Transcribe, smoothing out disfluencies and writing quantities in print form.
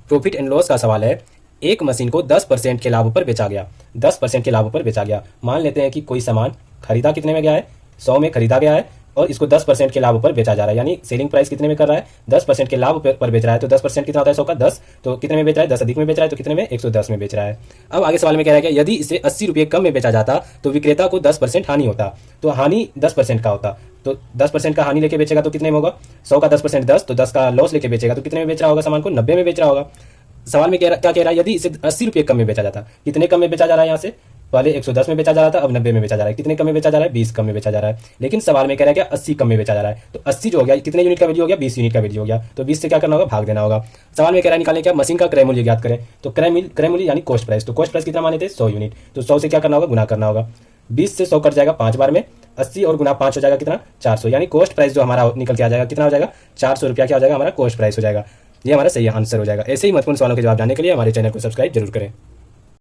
Profit and loss का सवाल है। एक मशीन को 10% के लाभ पर बेचा गया, 10% के लाभ पर बेचा गया। मान लेते हैं कि कोई सामान खरीदा कितने में गया है, 100 में खरीदा गया है और इसको 10% के लाभ पर बेचा जा रहा है। यानी सेलिंग प्राइस कितने में कर रहा है, 10% के लाभ पर बेच रहा है। तो 10% कितना होता है 100 का 10, तो कितने में बेच रहा है, 10 अधिक में बेच रहा है, तो कितने में 110 में बेच रहा है। अब आगे सवाल में कह रहा है कि यदि इसे 80 रुपये कम में बेचा जाता तो विक्रेता को 10% हानि होता। तो हानि 10% का होता, तो 10% का हानि लेके बेचेगा तो कितने में होगा, 100 का 10% 10, तो 10 का लॉस लेके बेचेगा तो कितने में बेच रहा होगा, सामान को 90 में बेच रहा होगा। सवाल में क्या कह रहा है, यदि इसे 80 रुपये कम में बेचा जाता, कितने कम में बेचा जा रहा है, यहाँ से पहले 110 में बेचा जा रहा था, अब 90 में बेचा जा रहा है। कितने कम में बेचा जा रहा है, 20 कम में बेचा जा रहा है। लेकिन सवाल में कह रहा है कि 80 कम में बेचा जा रहा है, तो 80 जो हो गया कितने यूनिट का वैल्यू हो गया, 20 यूनिट का वैल्यू हो गया। तो 20 से क्या करना होगा, भाग देना होगा। सवाल में कह रहा है निकालने क्या, मशीन का क्रय मूल्य ज्ञात करें। तो क्रय मूल्य यानी कॉस्ट प्राइस, तो कॉस्ट प्राइस कितना माने थे 100 यूनिट, तो 100 से क्या करना होगा, गुना करना होगा। 20 से 100 कट जाएगा 5 बार में, 80 और गुना 5 हो जाएगा कितना, 400। यानी कॉस्ट प्राइस जो हमारा निकल के आ जाएगा कितना हो जाएगा, 400 रुपया क्या हो जाएगा, हमारा कॉस्ट प्राइस हो जाएगा। ये हमारा सही आंसर हो जाएगा। ऐसे ही महत्वपूर्ण सवालों के जवाब जानने के लिए हमारे चैनल को सब्सक्राइब जरूर करें।